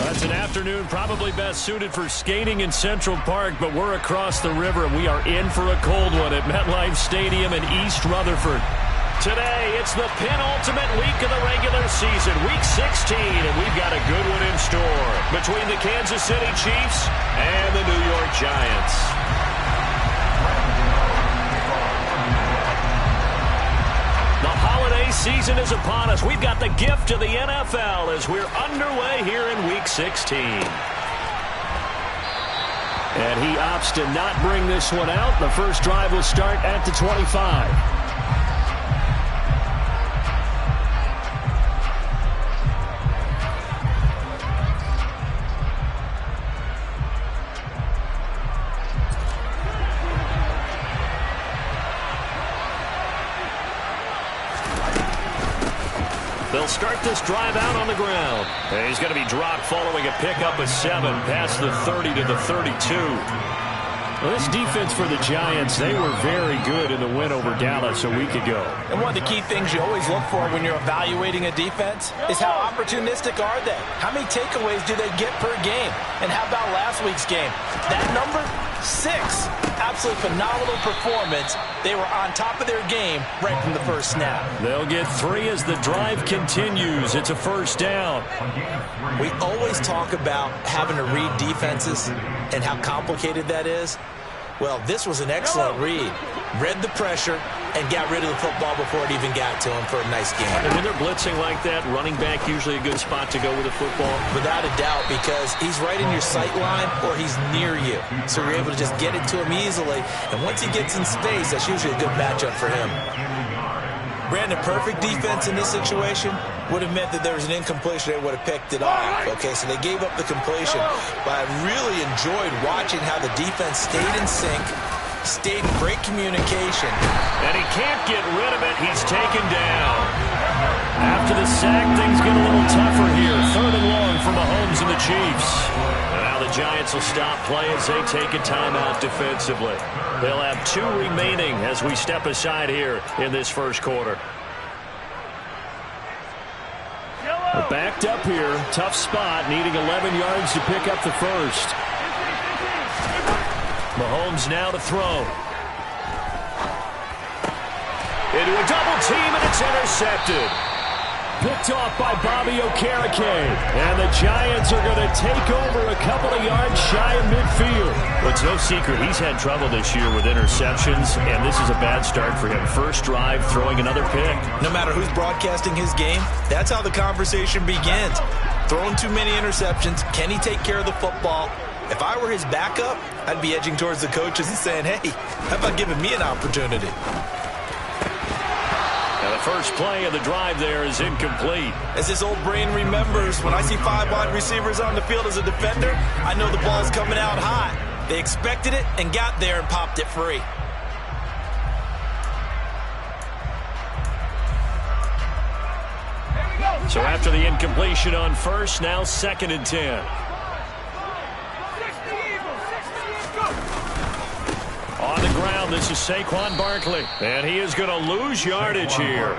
That's an afternoon probably best suited for skating in Central Park, but we're across the river, and we are in for a cold one at MetLife Stadium in East Rutherford. Today, it's the penultimate week of the regular season, Week 16, and we've got a good one in store between the Kansas City Chiefs and the New York Giants. The holiday season is upon us. We've got the gift of the NFL as we're underway here in Week 16. And he opts to not bring this one out. The first drive will start at the 25. They'll start this drive out on the ground. And he's going to be dropped following a pickup of 7 past the 30 to the 32. Well, this defense for the Giants, they were very good in the win over Dallas a week ago. And one of the key things you always look for when you're evaluating a defense is how opportunistic are they? How many takeaways do they get per game? And how about last week's game? That number, 6. Absolutely phenomenal performance. They were on top of their game right from the first snap. They'll get 3 as the drive continues. It's a first down. We always talk about having to read defenses and how complicated that is. Well, this was an excellent read. Read the pressure and got rid of the football before it even got to him for a nice game. And when they're blitzing like that, running back usually a good spot to go with the football. Without a doubt, because he's right in your sight line or he's near you. So you're able to just get it to him easily. And once he gets in space, that's usually a good matchup for him. Brandon, perfect defense in this situation would have meant that there was an incompletion. They would have picked it off. Okay, so they gave up the completion. But I really enjoyed watching how the defense stayed in sync, stayed in great communication. And he can't get rid of it. He's taken down. After the sack, things get a little tougher here. 3rd and long for Mahomes and the Chiefs. And now the Giants will stop play as they take a timeout defensively. They'll have 2 remaining as we step aside here in this first quarter. We're backed up here. Tough spot, needing 11 yards to pick up the first. Mahomes now to throw. Into a double team, and it's intercepted. Picked off by Bobby Okereke. And the Giants are going to take over a couple of yards shy of midfield. But it's no secret he's had trouble this year with interceptions, and this is a bad start for him. First drive, throwing another pick. No matter who's broadcasting his game, that's how the conversation begins. Throwing too many interceptions. Can he take care of the football? If I were his backup, I'd be edging towards the coaches and saying, hey, how about giving me an opportunity? Now the first play of the drive there is incomplete. As his old brain remembers, when I see 5 wide receivers on the field as a defender, I know the ball's coming out hot. They expected it and got there and popped it free. So after the incompletion on first, now 2nd and 10. On the ground, this is Saquon Barkley. And he is going to lose yardage here.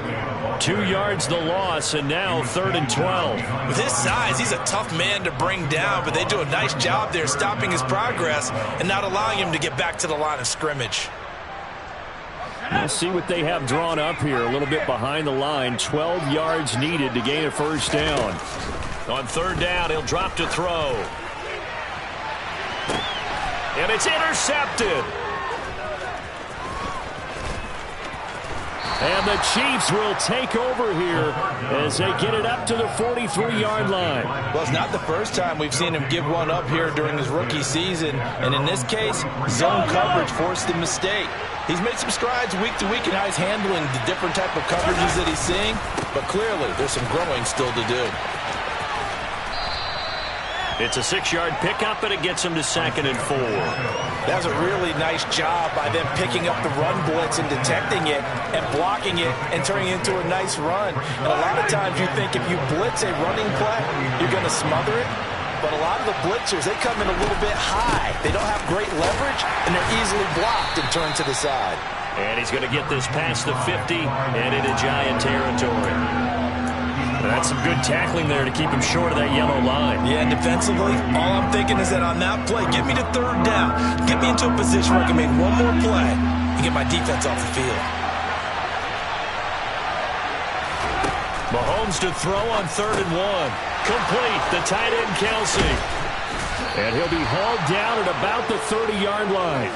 2 yards the loss, and now 3rd and 12. With his size, he's a tough man to bring down, but they do a nice job there stopping his progress and not allowing him to get back to the line of scrimmage. We'll see what they have drawn up here. A little bit behind the line. 12 yards needed to gain a first down. On 3rd down, he'll drop to throw. And it's intercepted. And the Chiefs will take over here as they get it up to the 43-yard line. Well, it's not the first time we've seen him give one up here during his rookie season. And in this case, zone coverage forced the mistake. He's made some strides week to week in how he's handling the different type of coverages that he's seeing. But clearly, there's some growing still to do. It's a 6-yard pickup, and it gets him to 2nd and 4. That was a really nice job by them picking up the run blitz and detecting it and blocking it and turning it into a nice run. And a lot of times you think if you blitz a running play, you're going to smother it. But a lot of the blitzers, they come in a little bit high. They don't have great leverage, and they're easily blocked and turned to the side. And he's going to get this past the 50 and into Giant territory. That's some good tackling there to keep him short of that yellow line. Yeah, and defensively, all I'm thinking is that on that play, get me to third down. Get me into a position where I can make one more play and get my defense off the field. Mahomes to throw on 3rd and 1. Complete, the tight end Kelsey. And he'll be hauled down at about the 30-yard line.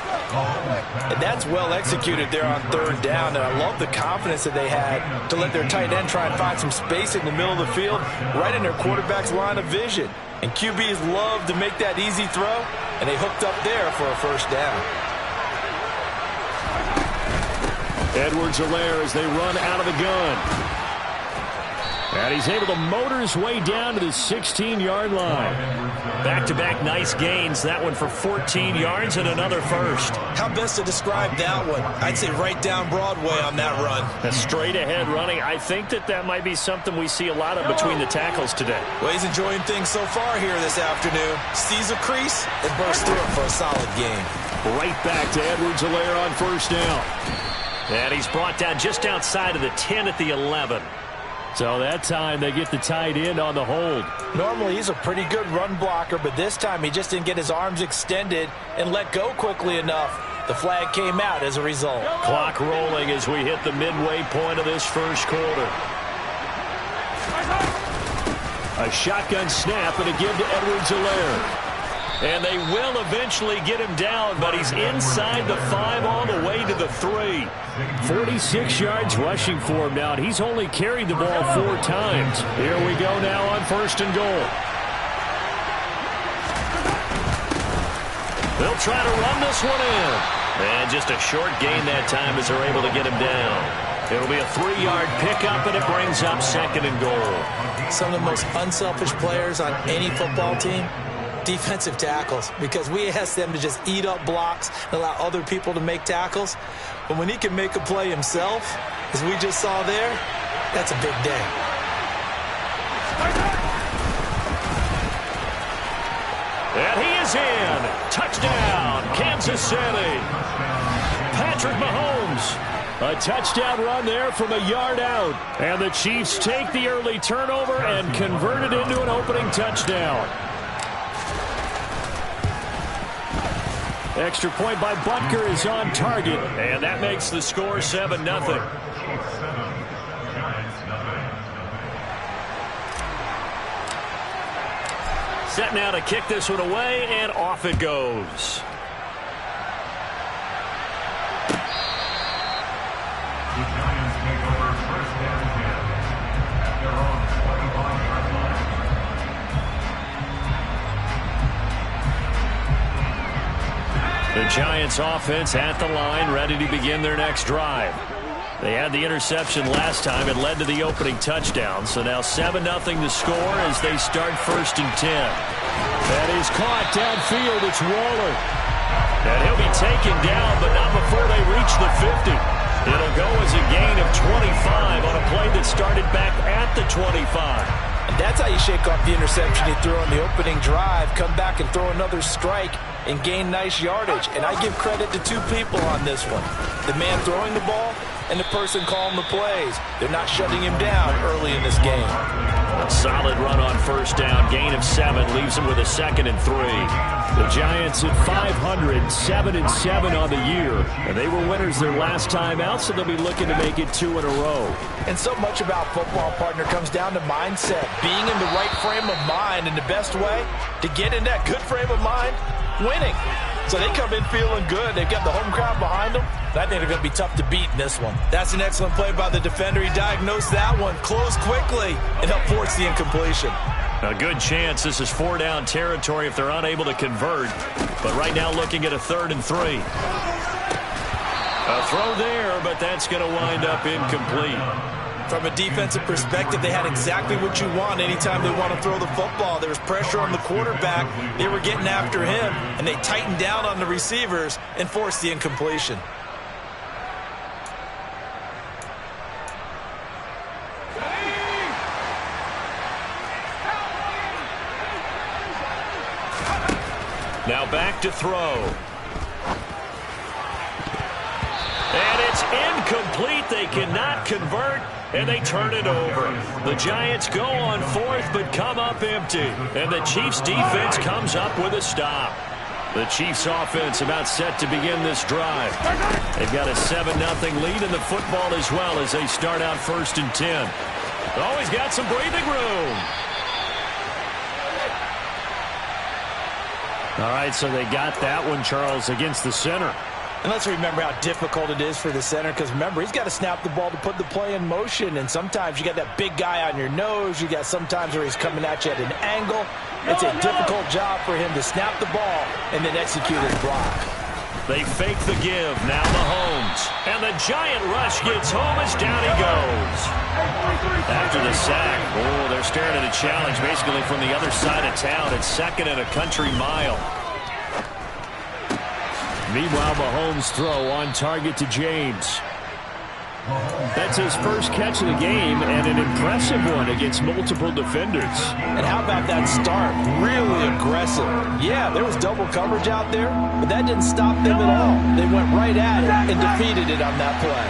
And that's well executed there on 3rd down. And I love the confidence that they had to let their tight end try and find some space in the middle of the field, right in their quarterback's line of vision. And QBs love to make that easy throw, and they hooked up there for a 1st down. Edwards-Helaire as they run out of the gun. And he's able to motor his way down to the 16-yard line. Back-to-back nice gains. That one for 14 yards and another 1st. How best to describe that one? I'd say right down Broadway on that run. A straight-ahead running. I think that might be something we see a lot of between the tackles today. Well, he's enjoying things so far here this afternoon. Sees a crease and bursts through it for a solid game. Right back to Edwards-Helaire on 1st down. And he's brought down just outside of the 10 at the 11. So that time they get the tight end on the hold. Normally he's a pretty good run blocker, but this time he just didn't get his arms extended and let go quickly enough. The flag came out as a result. Clock rolling as we hit the midway point of this 1st quarter. A shotgun snap and a give to Edwards-Helaire. And they will eventually get him down, but he's inside the 5 all the way to the 3. 46 yards rushing for him now, and he's only carried the ball 4 times. Here we go now on 1st and goal. They'll try to run this one in. And just a short gain that time as they're able to get him down. It'll be a 3-yard pickup, and it brings up 2nd and goal. Some of the most unselfish players on any football team, defensive tackles, because we ask them to just eat up blocks and allow other people to make tackles. But when he can make a play himself, as we just saw there, that's a big day. And he is in. Touchdown, Kansas City. Patrick Mahomes. A touchdown run there from a yard out. And the Chiefs take the early turnover and convert it into an opening touchdown. Extra point by Butker is on target, and that makes the score 7-0. Set now to kick this one away, and off it goes. The Giants offense at the line, ready to begin their next drive. They had the interception last time. It led to the opening touchdown. So now 7-0 to score as they start 1st and 10. That is caught downfield. It's Waller. And he'll be taken down, but not before they reach the 50. It'll go as a gain of 25 on a play that started back at the 25. And that's how you shake off the interception he threw on the opening drive, come back and throw another strike and gain nice yardage. And I give credit to 2 people on this one. The man throwing the ball and the person calling the plays. They're not shutting him down early in this game. A solid run on 1st down. Gain of 7 leaves him with a 2nd and 3. The Giants at 500, 7-7 on the year. And they were winners their last time out, so they'll be looking to make it 2 in a row. And so much about football, partner, comes down to mindset. Being in the right frame of mind, and the best way to get in that good frame of mind, winning. So they come in feeling good. They've got the home crowd behind them. And I think they're going to be tough to beat in this one. That's an excellent play by the defender. He diagnosed that one, closed quickly, and helped force the incompletion. A good chance this is 4-down territory if they're unable to convert. But right now looking at a 3rd and 3. A throw there, but that's going to wind up incomplete. From a defensive perspective, they had exactly what you want anytime they want to throw the football. There was pressure on the quarterback. They were getting after him, and they tightened down on the receivers and forced the incompletion. Now back to throw. And it's incomplete. incomplete. They cannot convert, and they turn it over. The Giants go on fourth, but come up empty. And the Chiefs defense comes up with a stop. The Chiefs offense about set to begin this drive. They've got a 7-0 lead in the football as well as they start out 1st and 10. Always got some breathing room. All right, so they got that one, Charles, against the center. And let's remember how difficult it is for the center, because remember, he's got to snap the ball to put the play in motion, and sometimes you got that big guy on your nose. You got sometimes where he's coming at you at an angle. It's a difficult job for him to snap the ball and then execute his block. They fake the give. Now Mahomes. And the giant rush gets home as down he goes. After the sack, oh, they're staring at a challenge basically from the other side of town. It's 2nd and a country mile. Meanwhile, Mahomes' throw on target to James. That's his first catch of the game, and an impressive one against multiple defenders. And how about that start? Really aggressive. Yeah, there was double coverage out there, but that didn't stop them at all. They went right at it and defeated it on that play.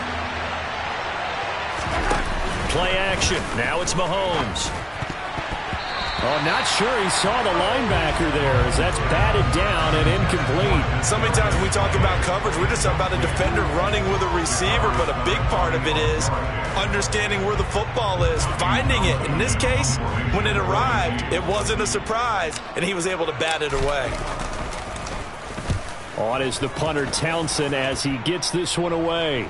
Play action. Now it's Mahomes. Oh, not sure he saw the linebacker there as that's batted down and incomplete. So many times when we talk about coverage, we're just about a defender running with a receiver, but a big part of it is understanding where the football is, finding it. In this case, when it arrived, it wasn't a surprise, and he was able to bat it away. On is the punter Townsend as he gets this one away.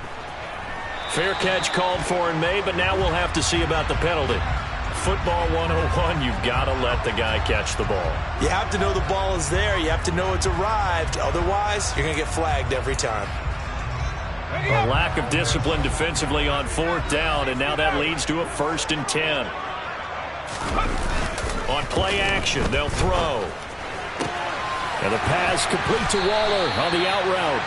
Fair catch called for and made, but now we'll have to see about the penalty. Football 101, you've got to let the guy catch the ball. You have to know the ball is there. You have to know it's arrived. Otherwise, you're going to get flagged every time. A lack of discipline defensively on 4th down, and now that leads to a 1st and 10. On play action, they'll throw. And the pass complete to Waller on the out route.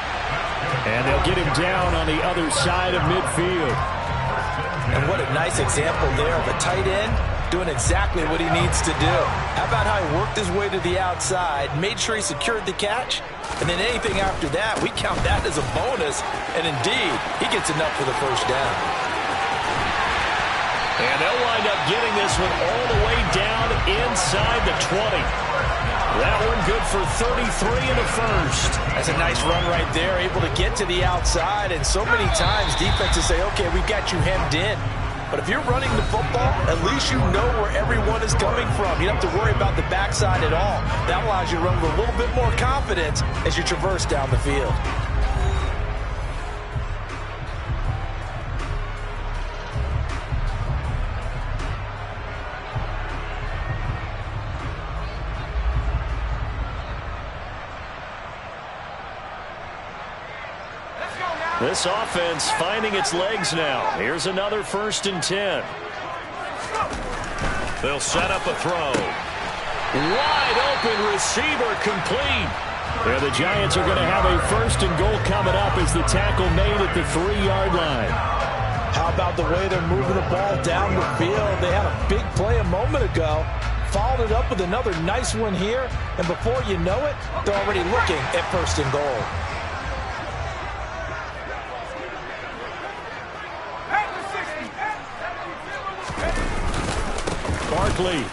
And they'll get him down on the other side of midfield. And what a nice example there of a tight end doing exactly what he needs to do. How about how he worked his way to the outside, made sure he secured the catch, and then anything after that, we count that as a bonus. And indeed, he gets enough for the 1st down. And they'll wind up getting this one all the way down inside the 20. That one good for 33 in the 1st. That's a nice run right there, able to get to the outside. And so many times defenses say, okay, we've got you hemmed in. But if you're running the football, at least you know where everyone is coming from. You don't have to worry about the backside at all. That allows you to run with a little bit more confidence as you traverse down the field. This offense finding its legs now. Here's another 1st and 10. They'll set up a throw. Wide open receiver complete. Yeah, the Giants are going to have a 1st and goal coming up as the tackle made at the 3-yard line. How about the way they're moving the ball down the field? They had a big play a moment ago. Followed it up with another nice one here. And before you know it, they're already looking at 1st and goal. Barkley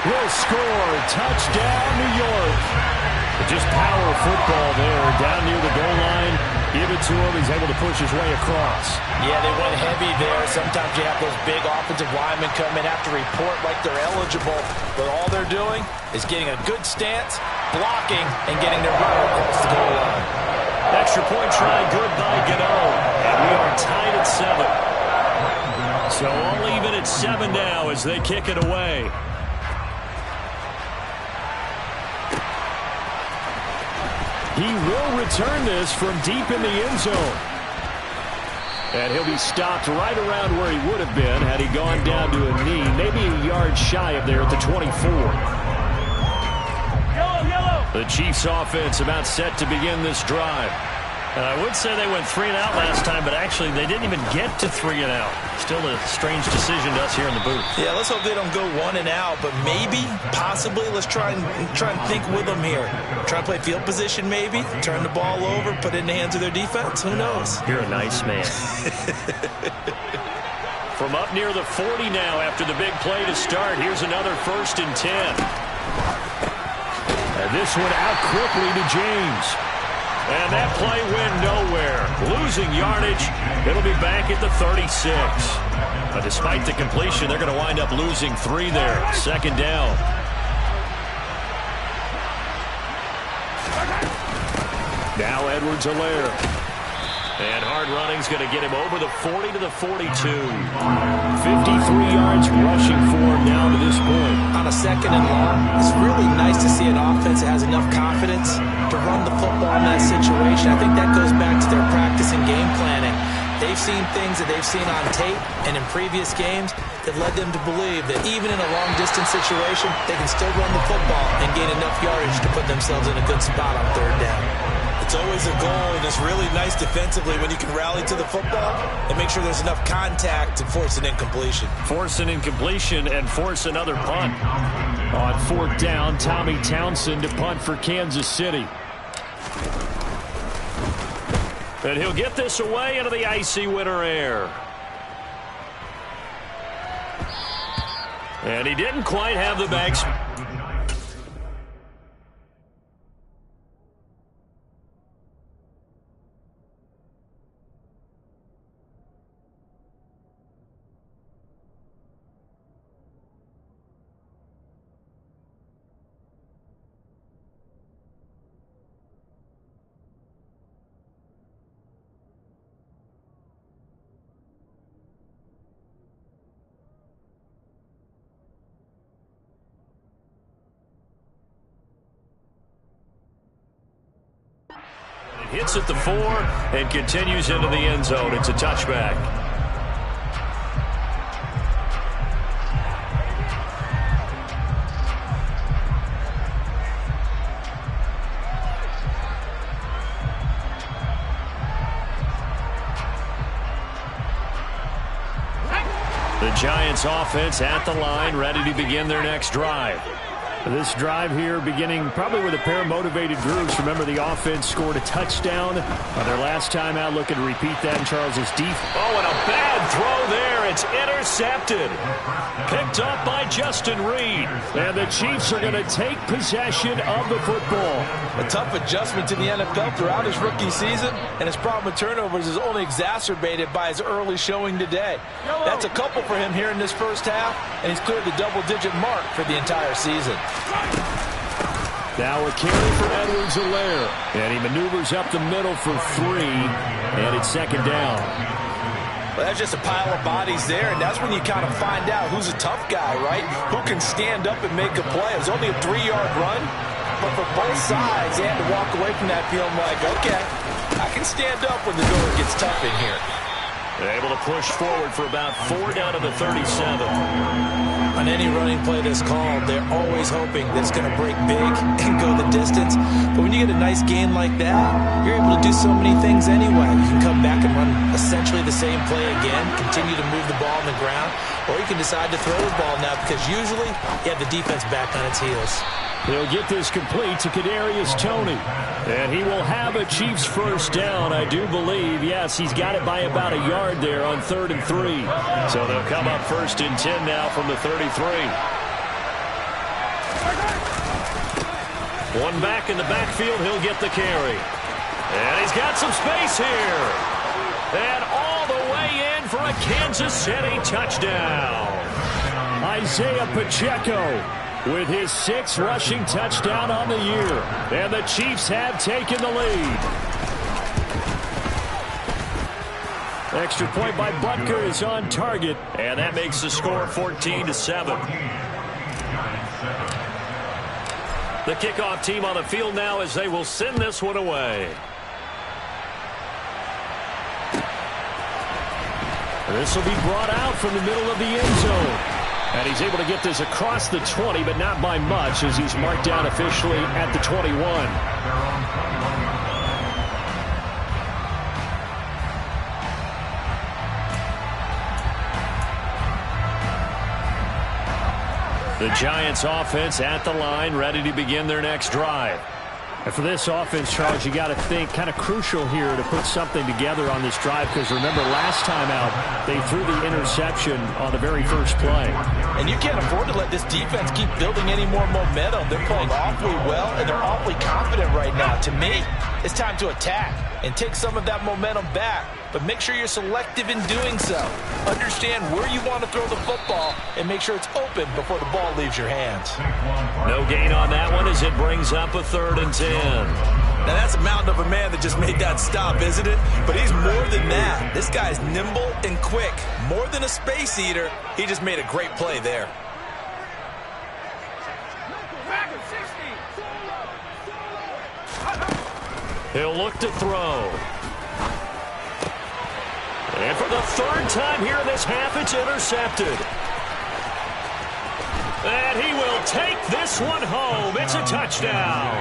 will score. Touchdown, New York. Just power football there down near the goal line. Give it to him. He's able to push his way across. Yeah, they went heavy there. Sometimes you have those big offensive linemen come in, have to report like they're eligible. But all they're doing is getting a good stance, blocking, and getting their runner across the goal line. Extra point try good by Gano. And we are tied at 7. So all even at 7 now as they kick it away. He will return this from deep in the end zone. And he'll be stopped right around where he would have been had he gone down to a knee, maybe a yard shy of there at the 24. The Chiefs offense about set to begin this drive. I would say they went 3 and out last time, but actually they didn't even get to 3 and out. Still a strange decision to us here in the booth. Yeah, let's hope they don't go 1 and out, but maybe, possibly, let's try and think with them here. Try to play field position maybe, turn the ball over, put it in the hands of their defense. Who knows? You're a nice man. From up near the 40 now after the big play to start. Here's another 1st and 10. And this one out quickly to James. And that play went nowhere. Losing yardage. It'll be back at the 36. But despite the completion, they're going to wind up losing 3 there. 2nd down. Now Edwards-Helaire. And hard running's going to get him over the 40 to the 42. 53 yards rushing for him now to this point. On a 2nd and long, it's really nice to see an offense that has enough confidence to run the football in that situation. I think that goes back to their practice and game planning. They've seen things that they've seen on tape and in previous games that led them to believe that even in a long-distance situation, they can still run the football and gain enough yardage to put themselves in a good spot on 3rd down. It's always a goal, and it's really nice defensively when you can rally to the football and make sure there's enough contact to force an incompletion. Force an incompletion and force another punt. On 4th down, Tommy Townsend to punt for Kansas City. And he'll get this away into the icy winter air. And he didn't quite have the bags. Hits at the 4 and continues into the end zone. It's a touchback. The Giants offense at the line, ready to begin their next drive. This drive here beginning probably with a pair of motivated groups. Remember, the offense scored a touchdown on their last time out. Looking to repeat that in Charles's defense. Oh, and a bad throw there. It's intercepted. Picked up by Justin Reed. And the Chiefs are going to take possession of the football. A tough adjustment to the NFL throughout his rookie season, and his problem with turnovers is only exacerbated by his early showing today. That's a couple for him here in this first half, and he's cleared the double-digit mark for the entire season. Now a carry for Edwards-Helaire. And he maneuvers up the middle for 3. And it's 2nd down. Well, that's just a pile of bodies there, and that's when you kind of find out who's a tough guy, right? Who can stand up and make a play. It was only a 3-yard run, but for both sides, they had to walk away from that feeling like, okay, I can stand up when the door gets tough in here. They're able to push forward for about 4 down to the 37. On any running play that's called, they're always hoping that it's going to break big and go the distance. But when you get a nice gain like that, you're able to do so many things anyway. You can come back and run essentially the same play again, continue to move the ball on the ground, or you can decide to throw the ball now because usually you have the defense back on its heels. He'll get this complete to Kadarius Toney. And he will have a Chiefs first down, I do believe. Yes, he's got it by about a yard there on 3rd and 3. So they'll come up 1st and 10 now from the 33. One back in the backfield, he'll get the carry. And he's got some space here. And all the way in for a Kansas City touchdown. Isaiah Pacheco with his 6th rushing touchdown on the year. And the Chiefs have taken the lead. Extra point by Butker is on target, and that makes the score 14-7. The kickoff team on the field now as they will send this one away. This will be brought out from the middle of the end zone. And he's able to get this across the 20, but not by much as he's marked down officially at the 21. The Giants offense at the line, ready to begin their next drive. And for this offense, Charles, you got to think kind of crucial here to put something together on this drive, because remember last time out they threw the interception on the very first play. And you can't afford to let this defense keep building any more momentum. They're playing awfully well, and they're awfully confident right now. To me, it's time to attack and take some of that momentum back. But make sure you're selective in doing so. Understand where you want to throw the football and make sure it's open before the ball leaves your hands. No gain on that one as it brings up a 3rd and 10. Now that's a mountain of a man that just made that stop, isn't it? But he's more than that. This guy's nimble and quick. More than a space eater, he just made a great play there. He'll look to throw. And for the 3rd time here in this half, it's intercepted. And he will take this one home. It's a touchdown.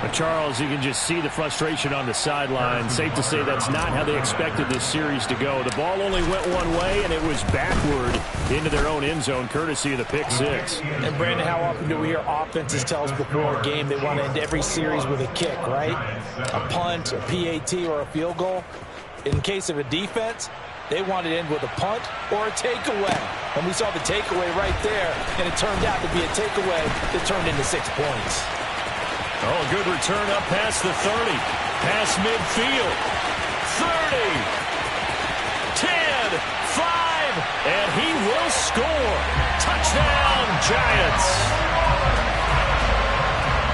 But Charles, you can just see the frustration on the sideline. Safe to say that's not how they expected this series to go. The ball only went one way, and it was backward into their own end zone, courtesy of the pick 6. And, Brandon, how often do we hear offenses tell us before a game they want to end every series with a kick, right? A punt, a PAT, or a field goal. In case of a defense, they want to end with a punt or a takeaway. And we saw the takeaway right there, and it turned out to be a takeaway that turned into 6 points. Oh, a good return up past the 30. Past midfield. 30. 10. 5. And he will score. Touchdown, Giants.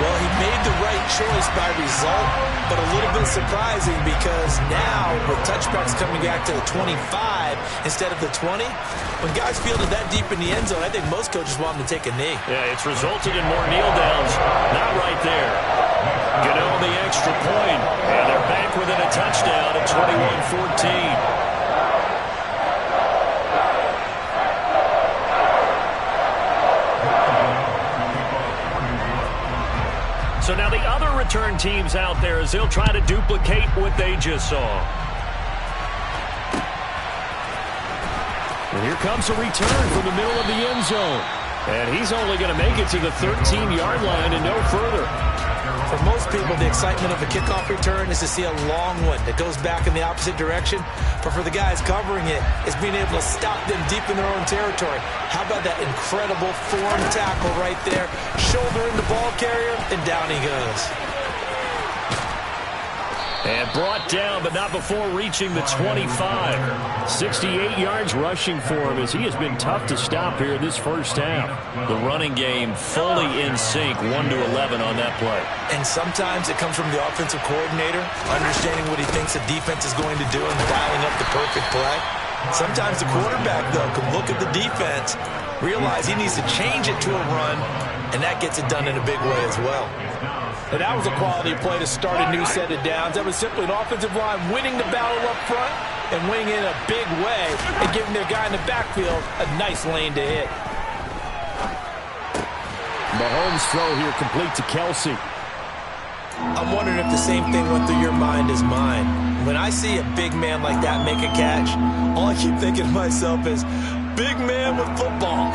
Well, he made the right choice by result, but a little bit surprising because now with touchbacks coming back to the 25 instead of the 20, when guys field it that deep in the end zone, I think most coaches want them to take a knee. Yeah, it's resulted in more kneel downs. Not right there. Gano the extra point, and they're back within a touchdown at 21-14. So now the other return teams out there as they'll try to duplicate what they just saw. And here comes a return from the middle of the end zone. And he's only going to make it to the 13-yard line and no further. For most people, the excitement of a kickoff return is to see a long one that goes back in the opposite direction. But for the guys covering it, it's being able to stop them deep in their own territory. How about that incredible form tackle right there? Shouldering the ball carrier, and down he goes. And brought down, but not before reaching the 25. 68 yards rushing for him as he has been tough to stop here in this first half. The running game fully in sync, 1-11 on that play. And sometimes it comes from the offensive coordinator, understanding what he thinks the defense is going to do and dialing up the perfect play. Sometimes the quarterback, though, can look at the defense, realize he needs to change it to a run, and that gets it done in a big way as well. And that was a quality play to start a new set of downs. That was simply an offensive line winning the battle up front and winning in a big way and giving their guy in the backfield a nice lane to hit. Mahomes' throw here complete to Kelsey. I'm wondering if the same thing went through your mind as mine. When I see a big man like that make a catch, all I keep thinking to myself is, big man with football.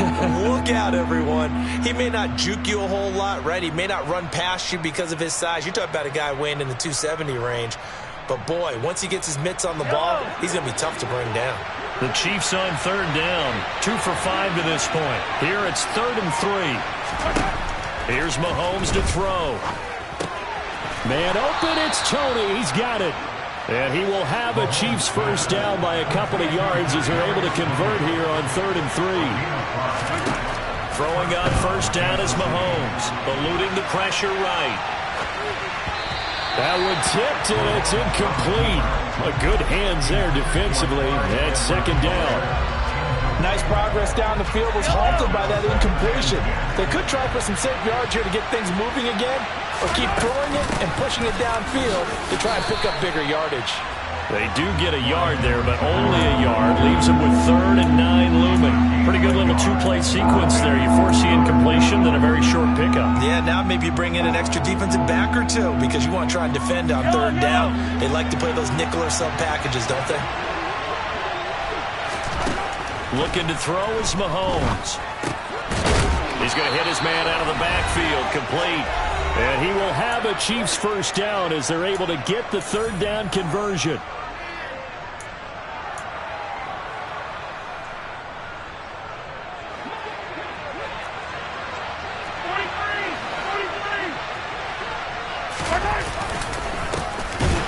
Look out, everyone. He may not juke you a whole lot, right? He may not run past you because of his size. You're talking about a guy weighing in the 270 range. But, boy, once he gets his mitts on the ball, he's going to be tough to bring down. The Chiefs on 3rd down. 2 for 5 to this point. Here it's 3rd and 3. Here's Mahomes to throw. Man open, it's Tony. He's got it. And he will have a Chiefs first down by a couple of yards as they're able to convert here on 3rd and 3. Throwing on first down is Mahomes, eluding the pressure right. That one tipped, and it's incomplete. A good hands there defensively at 2nd down. Nice progress down the field was halted by that incompletion. They could try for some safe yards here to get things moving again, or keep throwing it and pushing it downfield to try and pick up bigger yardage. They do get a yard there, but only a yard. Leaves them with 3rd and 9 looming. Pretty good little 2-play sequence there. You force the incompletion, then a very short pickup. Yeah, now maybe you bring in an extra defensive back or two because you want to try and defend on 3rd down. They like to play those nickel or sub packages, don't they? Looking to throw is Mahomes. He's going to hit his man out of the backfield, complete. And he will have a Chiefs first down as they're able to get the third down conversion.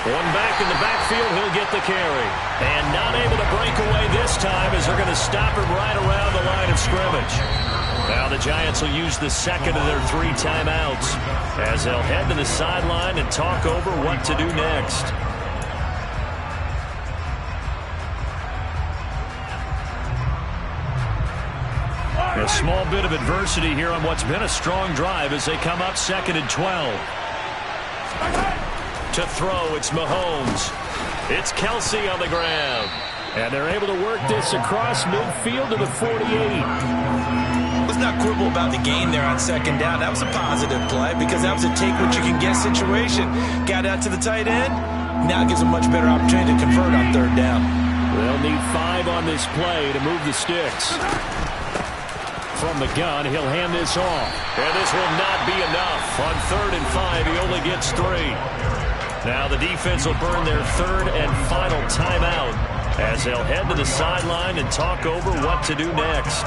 One back in the backfield, he'll get the carry. And not able to break away this time as they're going to stop him right around the line of scrimmage. Now the Giants will use the second of their 3 timeouts as they'll head to the sideline and talk over what to do next. A small bit of adversity here on what's been a strong drive as they come up 2nd and 12. To throw, it's Mahomes. It's Kelsey on the ground. And they're able to work this across midfield to the 48. Let's not quibble about the gain there on 2nd down. That was a positive play because that was a take-what-you-can-get situation. Got out to the tight end. Now it gives them much better opportunity to convert on 3rd down. They'll need 5 on this play to move the sticks. From the gun, he'll hand this off. And this will not be enough. On 3rd and 5, he only gets 3. Now the defense will burn their 3rd and final timeout as they'll head to the sideline and talk over what to do next.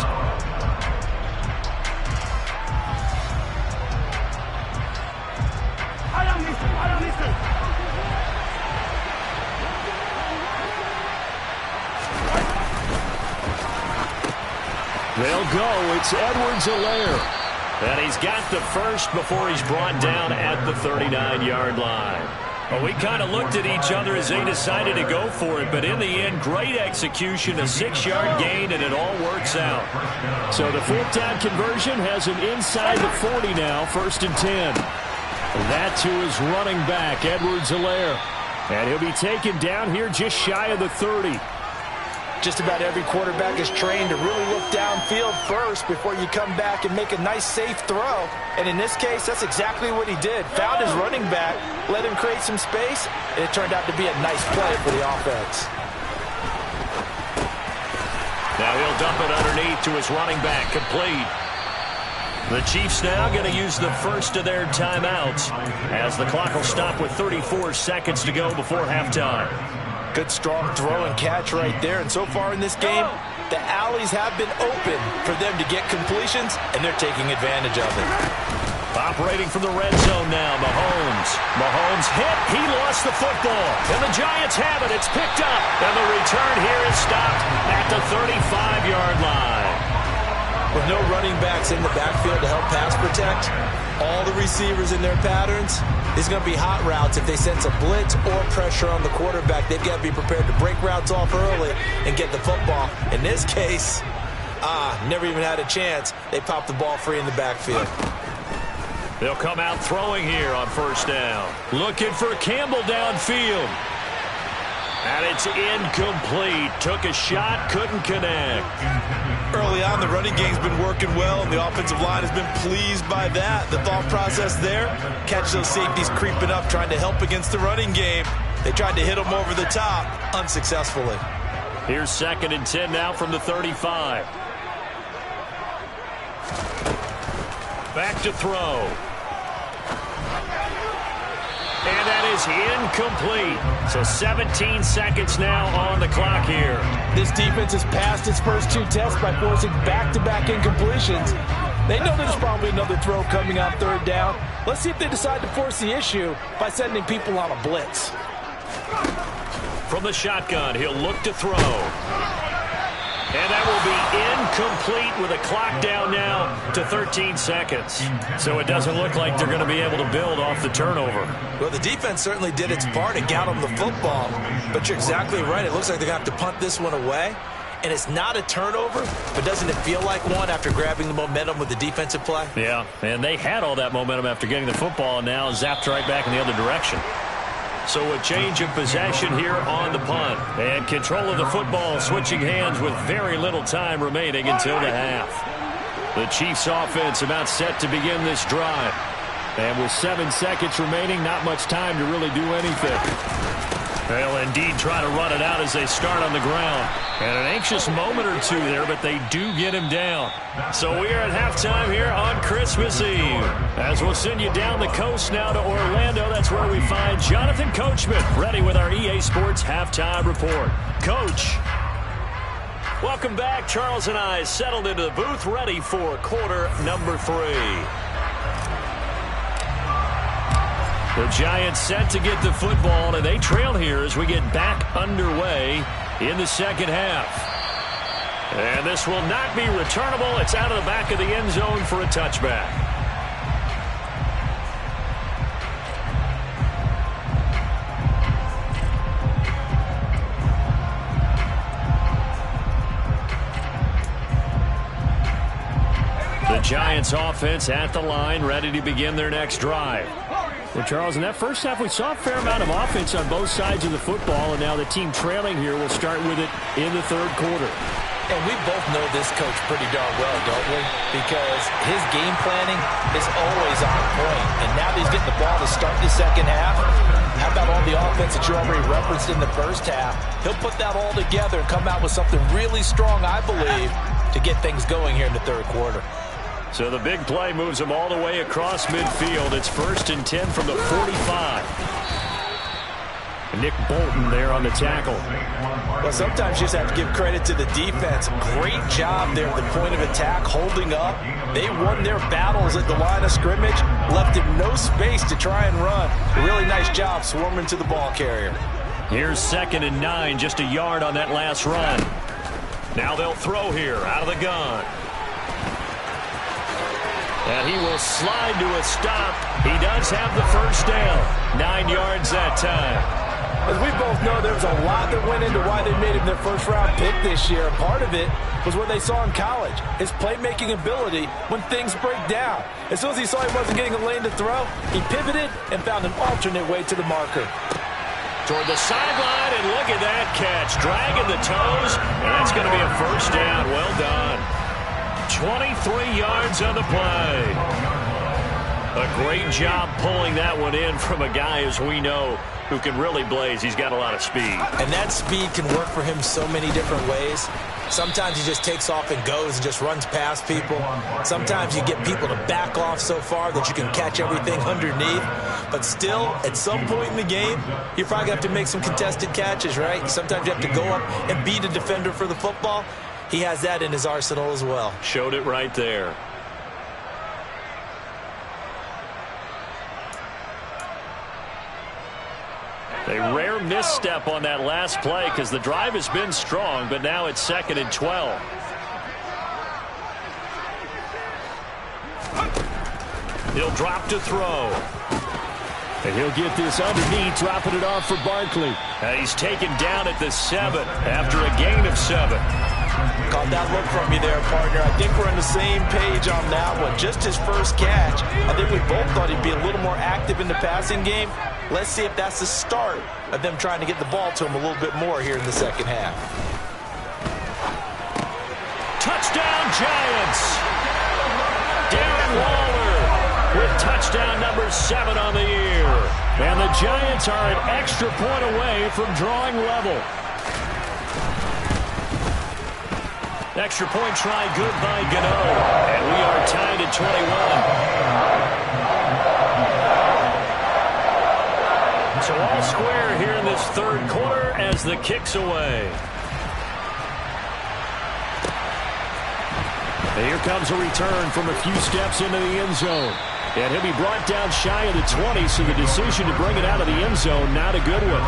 They'll go. It's Edwards-Helaire. And he's got the first before he's brought down at the 39-yard line. Well, we kind of looked at each other as they decided to go for it, but in the end, great execution, a 6-yard gain, and it all works out. So the 4th down conversion has him inside the 40 now, 1st and 10. That to his running back, Edwards-Helaire. And he'll be taken down here just shy of the 30. Just about every quarterback is trained to really look downfield first before you come back and make a nice, safe throw. And in this case, that's exactly what he did. Found his running back, let him create some space, and it turned out to be a nice play for the offense. Now he'll dump it underneath to his running back, complete. The Chiefs now going to use the first of their timeouts as the clock will stop with 34 seconds to go before halftime. Good, strong throw and catch right there. And so far in this game, the alleys have been open for them to get completions, and they're taking advantage of it. Operating from the red zone now, Mahomes. Mahomes hit. He lost the football. And the Giants have it. It's picked up. And the return here is stopped at the 35-yard line. With no running backs in the backfield to help pass protect, all the receivers in their patterns, it's going to be hot routes. If they sense a blitz or pressure on the quarterback, they've got to be prepared to break routes off early and get the football. In this case, never even had a chance. They popped the ball free in the backfield. They'll come out throwing here on 1st down. Looking for Campbell downfield. And it's incomplete. Took a shot, couldn't connect. Early on, the running game's been working well, and the offensive line has been pleased by that. The thought process there, catch those safeties creeping up, trying to help against the running game. They tried to hit them over the top, unsuccessfully. Here's 2nd and 10 now from the 35. Back to throw. And that is incomplete. So 17 seconds now on the clock here. This defense has passed its first 2 tests by forcing back-to-back incompletions. They know there's probably another throw coming on 3rd down. Let's see if they decide to force the issue by sending people on a blitz. From the shotgun, he'll look to throw. And that will be incomplete with a clock down now to 13 seconds. So it doesn't look like they're going to be able to build off the turnover. Well, the defense certainly did its part and got them the football. But you're exactly right. It looks like they're going to have to punt this one away. And it's not a turnover, but doesn't it feel like one after grabbing the momentum with the defensive play? Yeah, and they had all that momentum after getting the football and now zapped right back in the other direction. So a change of possession here on the punt. And control of the football switching hands with very little time remaining until the half. The Chiefs offense about set to begin this drive. And with 7 seconds remaining, not much time to really do anything. They'll indeed try to run it out as they start on the ground. And an anxious moment or two there, but they do get him down. So we are at halftime here on Christmas Eve. As we'll send you down the coast now to Orlando, that's where we find Jonathan Coachman, ready with our EA Sports Halftime Report. Coach. Welcome back. Charles and I settled into the booth, ready for quarter number 3. The Giants set to get the football, and they trail here as we get back underway in the second half. And this will not be returnable. It's out of the back of the end zone for a touchback. The Giants offense at the line, ready to begin their next drive. Well, Charles, in that first half, we saw a fair amount of offense on both sides of the football, and now the team trailing here will start with it in the third quarter. And we both know this coach pretty darn well, don't we? Because his game planning is always on point. And now that he's getting the ball to start the second half, how about all the offense that you already referenced in the first half? He'll put that all together and come out with something really strong, I believe, to get things going here in the third quarter. So the big play moves them all the way across midfield. It's 1st and 10 from the 45. Nick Bolton there on the tackle. Well, sometimes you just have to give credit to the defense. Great job there at the point of attack, holding up. They won their battles at the line of scrimmage, left him no space to try and run. A really nice job swarming to the ball carrier. Here's 2nd and 9, just a yard on that last run. Now they'll throw here out of the gun. And he will slide to a stop. He does have the first down. 9 yards that time. As we both know, there was a lot that went into why they made him their first-round pick this year. And part of it was what they saw in college, his playmaking ability when things break down. As soon as he saw he wasn't getting a lane to throw, he pivoted and found an alternate way to the marker. Toward the sideline, and look at that catch. Dragging the toes, and that's going to be a first down. Well done. 23 yards on the play. A great job pulling that one in from a guy, as we know, who can really blaze. He's got a lot of speed. And that speed can work for him so many different ways. Sometimes he just takes off and goes and just runs past people. Sometimes you get people to back off so far that you can catch everything underneath. But still, at some point in the game, you're probably going to have to make some contested catches, right? Sometimes you have to go up and beat a defender for the football. He has that in his arsenal as well. Showed it right there. A rare misstep on that last play because the drive has been strong, but now it's 2nd and 12. He'll drop to throw. And he'll get this underneath, dropping it off for Barkley. And he's taken down at the 7 after a gain of 7. Caught that look from you there, partner. I think we're on the same page on that one. Just his first catch. I think we both thought he'd be a little more active in the passing game. Let's see if that's the start of them trying to get the ball to him a little bit more here in the second half. Touchdown, Giants! Darren Waller with touchdown number 7 on the year. And the Giants are an extra point away from drawing level. Extra point try good by Gano. And we are tied at 21. So all square here in this third quarter as the kick's away. And here comes a return from a few steps into the end zone. And he'll be brought down shy of the 20, so the decision to bring it out of the end zone, not a good one.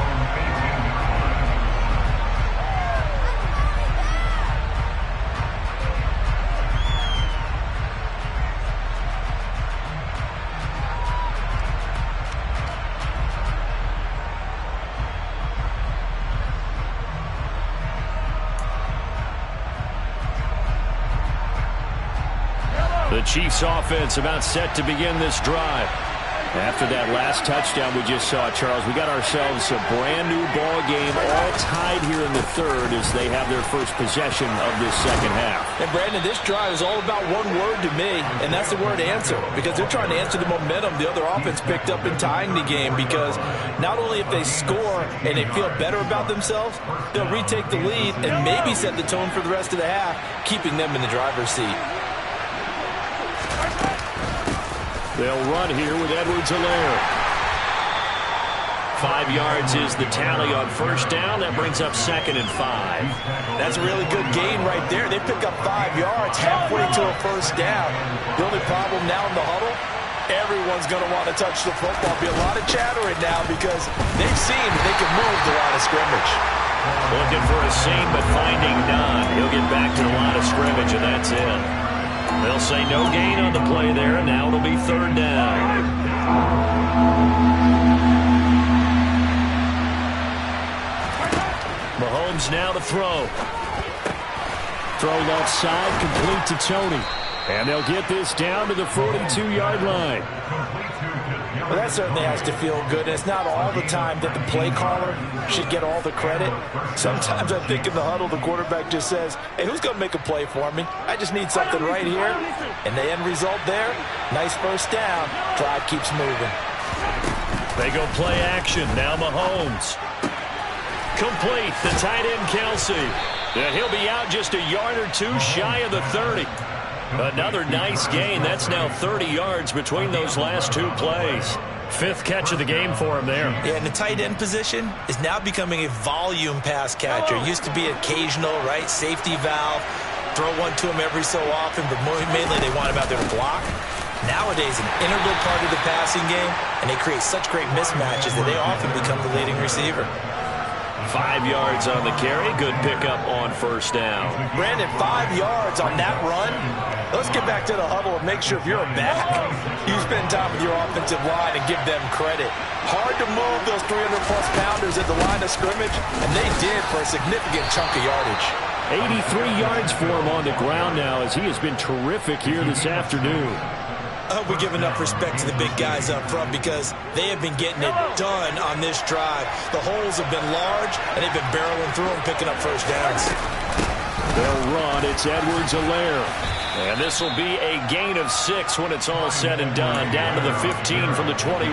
The Chiefs offense about set to begin this drive. After that last touchdown we just saw, Charles, we got ourselves a brand new ball game, all tied here in the third as they have their first possession of this second half. And Brandon, this drive is all about one word to me, and that's the word answer, because they're trying to answer the momentum the other offense picked up in tying the game, because not only if they score and they feel better about themselves, they'll retake the lead and maybe set the tone for the rest of the half, keeping them in the driver's seat. They'll run here with Edwards-Helaire. 5 yards is the tally on first down. That brings up 2nd and 5. That's a really good gain right there. They pick up 5 yards halfway to a first down. The only problem now in the huddle, everyone's going to want to touch the football. Be a lot of chattering now because they've seen that they can move the line of scrimmage. Looking for a seam, but finding none. He'll get back to the line of scrimmage, and that's it. They'll say no gain on the play there, and now it'll be 3rd down. Mahomes now to throw. Throw left side, complete to Tony. And they'll get this down to the 42-yard line. Well, that certainly has to feel good. It's not all the time that the play caller should get all the credit. Sometimes I think in the huddle, the quarterback just says, hey, who's going to make a play for me? I just need something right here. And the end result there, nice first down. Drive keeps moving. They go play action. Now Mahomes. Complete. The tight end, Kelsey. And he'll be out just a yard or two shy of the 30. Another nice gain. That's now 30 yards between those last two plays. 5th catch of the game for him there. Yeah, and the tight end position is now becoming a volume pass catcher. It used to be occasional, right? Safety valve. Throw one to him every so often, but mainly they want him out there to block. Nowadays, an integral part of the passing game, and they create such great mismatches that they often become the leading receiver. 5 yards on the carry. Good pickup on first down. Brandon, 5 yards on that run. Let's get back to the huddle and make sure if you're a back, you spend time with your offensive line and give them credit. Hard to move those 300-plus pounders at the line of scrimmage, and they did for a significant chunk of yardage. 83 yards for him on the ground now as he has been terrific here this afternoon. I hope we give enough respect to the big guys up front because they have been getting it done on this drive. The holes have been large, and they've been barreling through them, picking up first downs. They'll run. It's Edwards-Helaire. And this will be a gain of 6 when it's all said and done. Down to the 15 from the 21.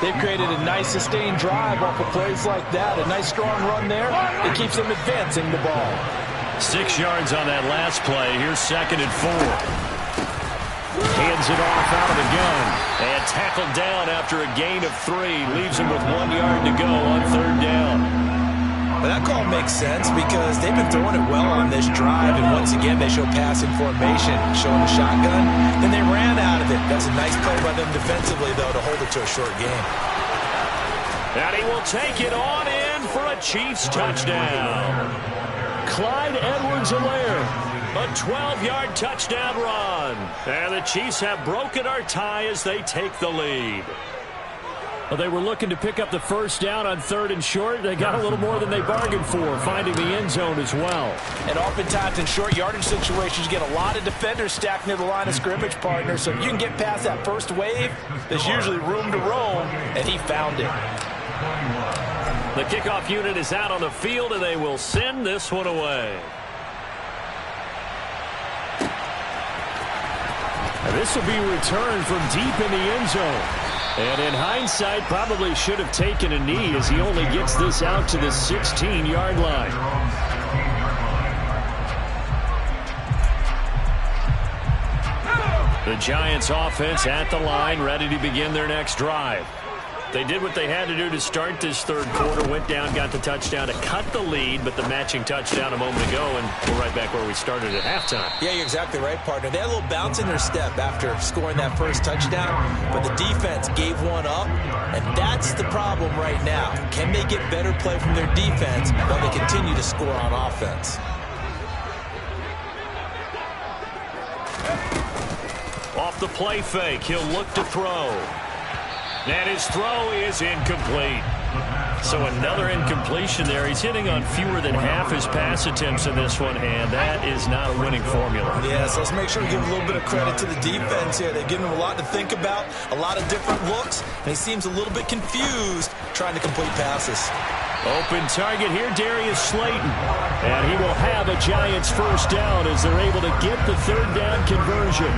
They've created a nice sustained drive off of plays like that. A nice strong run there. It keeps them advancing the ball. 6 yards on that last play. Here's 2nd and 4. Hands it off out of the gun. And tackled down after a gain of 3. Leaves him with 1 yard to go on 3rd down. But that call makes sense because they've been throwing it well on this drive. And once again, they show passing formation, showing the shotgun. Then they ran out of it. That's a nice play by them defensively, though, to hold it to a short game. And he will take it on in for a Chiefs touchdown. Clyde Edwards-Helaire. A 12-yard touchdown run. And the Chiefs have broken our tie as they take the lead. Well, they were looking to pick up the first down on 3rd and short. They got a little more than they bargained for, finding the end zone as well. And oftentimes in short yardage situations, you get a lot of defenders stacked near the line of scrimmage, partner. So if you can get past that first wave, there's usually room to roam, and he found it. The kickoff unit is out on the field, and they will send this one away. And this will be returned from deep in the end zone. And in hindsight, probably should have taken a knee as he only gets this out to the 16-yard line. The Giants offense at the line, ready to begin their next drive. They did what they had to do to start this third quarter, went down, got the touchdown to cut the lead, but the matching touchdown a moment ago, and we're right back where we started at halftime. Yeah, you're exactly right, partner. They had a little bounce in their step after scoring that first touchdown, but the defense gave one up, and that's the problem right now. Can they get better play from their defense while they continue to score on offense? Off the play fake, he'll look to throw. And his throw is incomplete. So another incompletion there. He's hitting on fewer than half his pass attempts in this one, and that is not a winning formula. Yeah, so let's make sure we give a little bit of credit to the defense here. They've given him a lot to think about, a lot of different looks, and he seems a little bit confused trying to complete passes. Open target here, Darius Slayton. And he will have a Giants first down as they're able to get the third down conversion.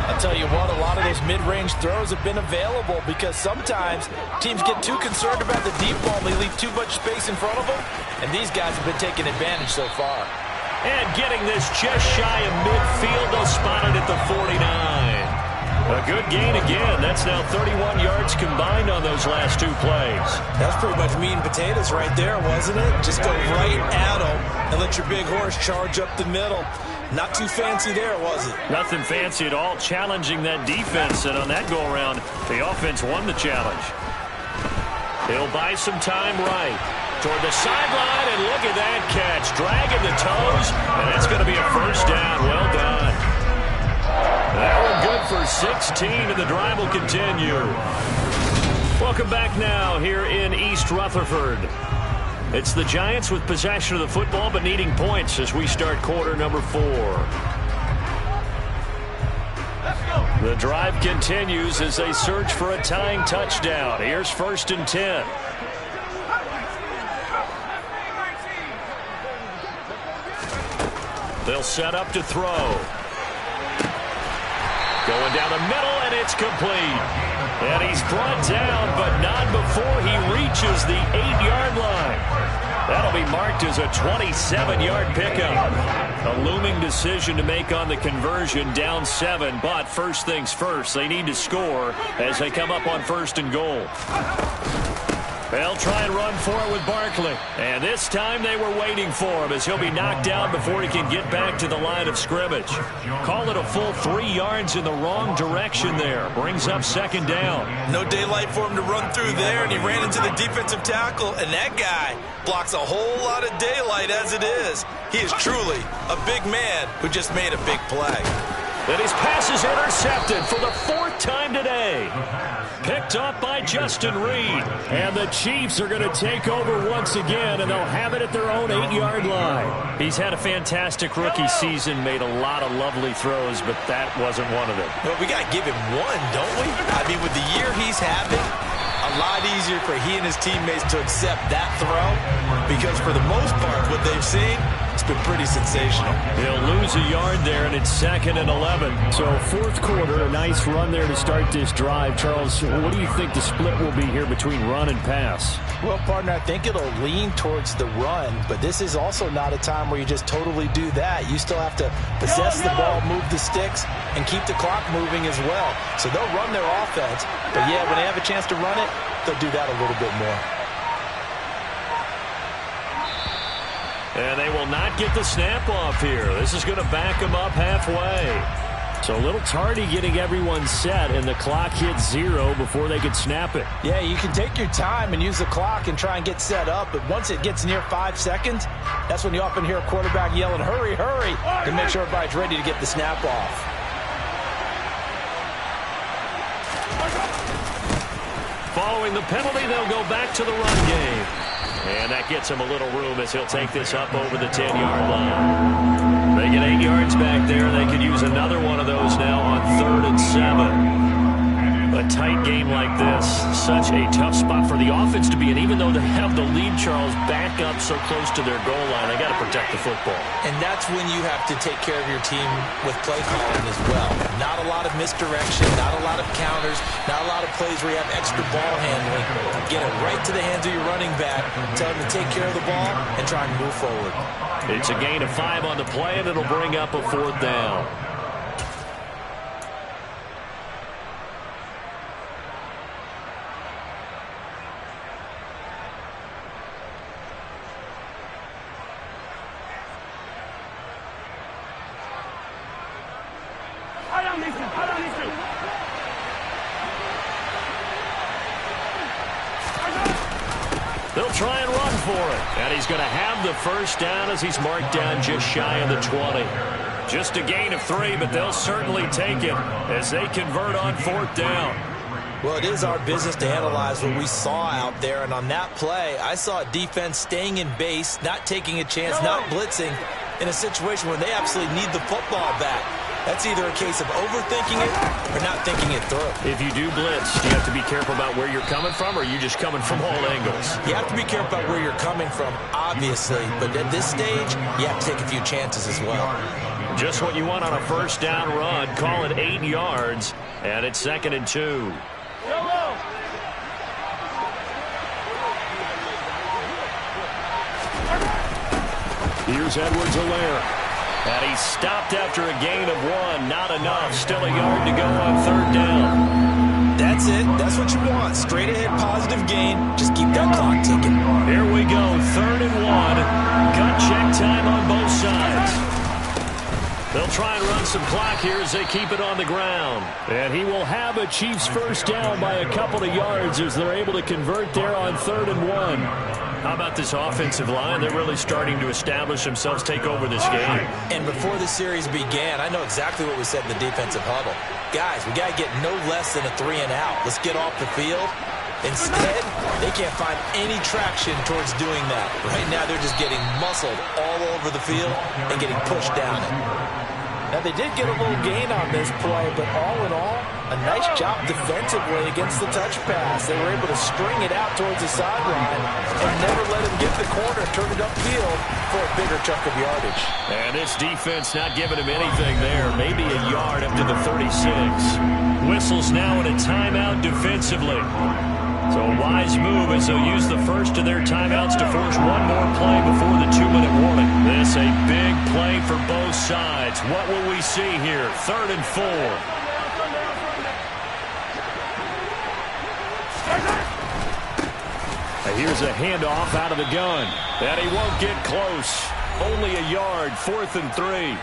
I'll tell you what, a lot of those mid-range throws have been available because sometimes teams get too concerned about the deep ball and they leave too much space in front of them, and these guys have been taking advantage so far. And getting this just shy of midfield, they'll spot it at the 49. A good gain again. That's now 31 yards combined on those last two plays. That's pretty much meat and potatoes right there, wasn't it? Just go right at them and let your big horse charge up the middle. Not too fancy there, was it? Nothing fancy at all, challenging that defense. And on that go-around, the offense won the challenge. He'll buy some time right. Toward the sideline, and look at that catch. Dragging the toes, and that's going to be a first down. Well done. That one good for 16, and the drive will continue. Welcome back now here in East Rutherford. It's the Giants with possession of the football, but needing points as we start quarter number 4. The drive continues as they search for a tying touchdown. Here's 1st and 10. They'll set up to throw. Going down the middle, and it's complete. And he's brought down, but not before he reaches the 8-yard line. That'll be marked as a 27-yard pickup. A looming decision to make on the conversion, down 7. But first things first, they need to score as they come up on 1st and goal. They'll try and run for it with Barkley. And this time they were waiting for him as he'll be knocked down before he can get back to the line of scrimmage. Call it a full 3 yards in the wrong direction there. Brings up 2nd down. No daylight for him to run through there, and he ran into the defensive tackle, and that guy blocks a whole lot of daylight as it is. He is truly a big man who just made a big play. And his pass is intercepted for the 4th time today. Picked up by Justin Reed. And the Chiefs are going to take over once again, and they'll have it at their own 8-yard line. He's had a fantastic rookie season, made a lot of lovely throws, but that wasn't one of them. Well, we got to give him one, don't we? I mean, with the year he's having, a lot easier for he and his teammates to accept that throw because for the most part, what they've seen, it's been pretty sensational. He'll lose a yard there, and it's 2nd and 11. So 4th quarter, a nice run there to start this drive. Charles, what do you think the split will be here between run and pass? Well, partner, I think it'll lean towards the run, but this is also not a time where you just totally do that. You still have to possess the ball, move the sticks, and keep the clock moving as well. So they'll run their offense, but yeah, when they have a chance to run it, they'll do that a little bit more. And they will not get the snap off here. This is going to back them up halfway. So a little tardy getting everyone set, and the clock hits 0 before they could snap it. Yeah, you can take your time and use the clock and try and get set up, but once it gets near 5 seconds, that's when you often hear a quarterback yelling, hurry, hurry, to make sure everybody's ready to get the snap off. Following the penalty, they'll go back to the run game. And that gets him a little room as he'll take this up over the 10-yard line. They get 8 yards back there. They could use another one of those now on 3rd and 7. A tight game like this, such a tough spot for the offense to be in. Even though they have the lead, Charles, back up so close to their goal line, they got to protect the football. And that's when you have to take care of your team with play calling as well. Not a lot of misdirection, not a lot of counters, not a lot of plays where you have extra ball handling. Get it right to the hands of your running back, tell him to take care of the ball, and try and move forward. It's a gain of 5 on the play, and it'll bring up a 4th down. They'll try and run for it. And he's going to have the first down as he's marked down just shy of the 20. Just a gain of 3, but they'll certainly take it as they convert on 4th down. Well, it is our business to analyze what we saw out there, and on that play, I saw a defense staying in base, not taking a chance, not blitzing in a situation where they absolutely need the football back. That's either a case of overthinking it or not thinking it through. If you do blitz, do you have to be careful about where you're coming from, or are you just coming from all angles? You have to be careful about where you're coming from, obviously, but at this stage, you have to take a few chances as well. Just what you want on a first down run. Call it 8 yards, and it's 2nd and 2. Here's Edwards-Helaire. And he's stopped after a gain of 1. Not enough. Still a yard to go on 3rd down. That's it. That's what you want. Straight ahead positive gain. Just keep that clock ticking. Here we go. 3rd and 1. Gut check time on both sides. They'll try and run some clock here as they keep it on the ground. And he will have a Chiefs first down by a couple of yards as they're able to convert there on 3rd and 1. How about this offensive line? They're really starting to establish themselves, take over this game. And before the series began, I know exactly what we said in the defensive huddle. Guys, we got to get no less than a 3 and out. Let's get off the field. Instead, they can't find any traction towards doing that. Right now, they're just getting muscled all over the field and getting pushed down it. Now, they did get a little gain on this play, but all in all, a nice job defensively against the touch pass. They were able to string it out towards the sideline and never let him get the corner, turn it upfield for a bigger chunk of yardage. And this defense not giving him anything there. Maybe a yard up to the 36. Whistles now in a timeout defensively. So a wise move as they'll use the first of their timeouts to force one more play before the 2-minute warning. This a big play for both sides. What will we see here? 3rd and 4. Here's a handoff out of the gun. And he won't get close. Only a yard, 4th and 3.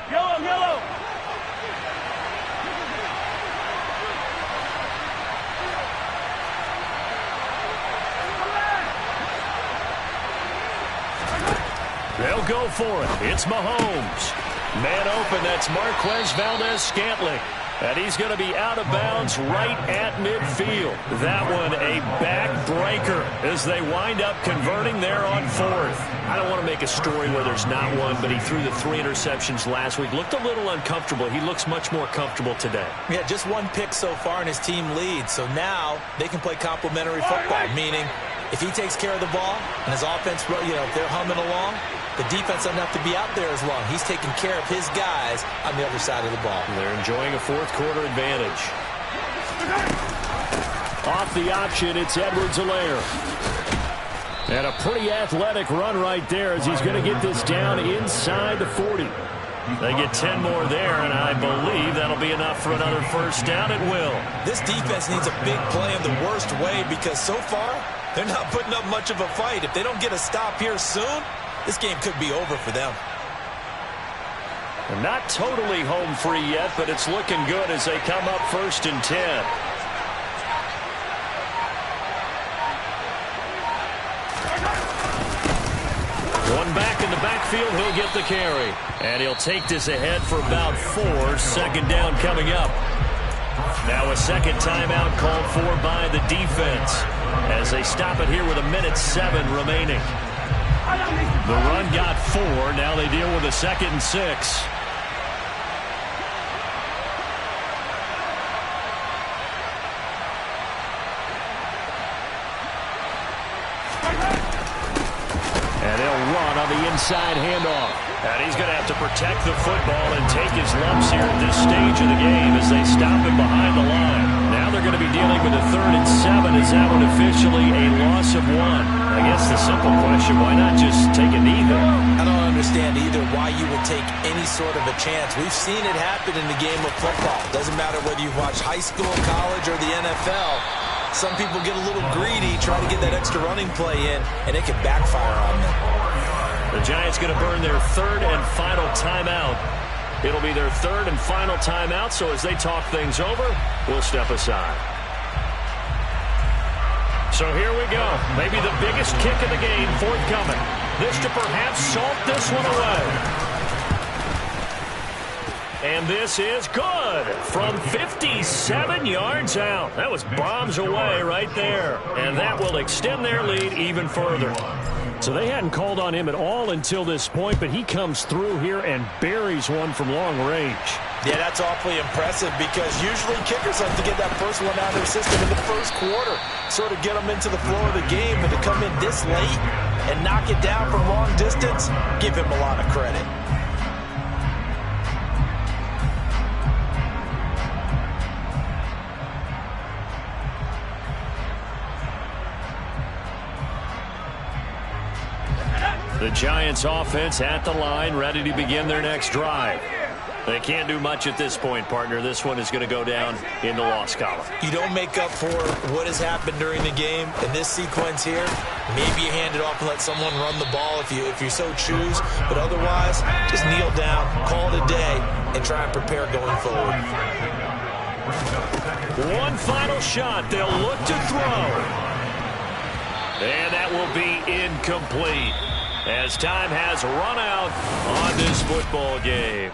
Yellow. They'll go for it. It's Mahomes. Man open, that's Marquez Valdez-Scantling. And he's going to be out of bounds right at midfield. That one a backbreaker as they wind up converting there on 4th. I don't want to make a story where there's not one, but he threw the 3 interceptions last week. Looked a little uncomfortable. He looks much more comfortable today. Yeah, just 1 pick so far and his team leads. So now they can play complementary football, meaning if he takes care of the ball and his offense, if they're humming along, the defense doesn't have to be out there as long. He's taking care of his guys on the other side of the ball. They're enjoying a 4th quarter advantage. Off the option, it's Edwards-Helaire. And a pretty athletic run right there as he's going to get this down inside the 40. They get 10 more there, and I believe that'll be enough for another first down. It will. This defense needs a big play in the worst way because so far they're not putting up much of a fight. If they don't get a stop here soon, this game could be over for them. They're not totally home free yet, but it's looking good as they come up 1st and 10. One back in the backfield, he'll get the carry. And he'll take this ahead for about 4. Second down coming up. Now a second timeout called for by the defense as they stop it here with 1:07 remaining. The run got 4. Now they deal with a 2nd and 6. And he'll run on the inside handoff. And he's going to have to protect the football and take his lumps here at this stage of the game as they stop him behind the line. Now they're going to be dealing with a 3rd and 7. Is that one officially a loss of 1? I guess the simple question, why not just take a knee there? I don't understand either why you would take any sort of a chance. We've seen it happen in the game of football. Doesn't matter whether you watch high school, college, or the NFL. Some people get a little greedy, try to get that extra running play in, and it can backfire on them. The Giants going to burn their 3rd and final timeout. It'll be their 3rd and final timeout, so as they talk things over, we'll step aside. So here we go. Maybe the biggest kick of the game forthcoming. This to perhaps salt this one away. And this is good from 57 yards out. That was bombs away right there. And that will extend their lead even further. So they hadn't called on him at all until this point, but he comes through here and buries one from long range. Yeah, that's awfully impressive because usually kickers like to get that first one out of their system in the first quarter, sort of get them into the flow of the game, but to come in this late and knock it down from long distance, give him a lot of credit. The Giants offense at the line, ready to begin their next drive. They can't do much at this point, partner. This one is going to go down in the loss column. You don't make up for what has happened during the game in this sequence here. Maybe you hand it off and let someone run the ball if you so choose. But otherwise, just kneel down, call it a day, and try and prepare going forward. One final shot. They'll look to throw. And that will be incomplete as time has run out on this football game.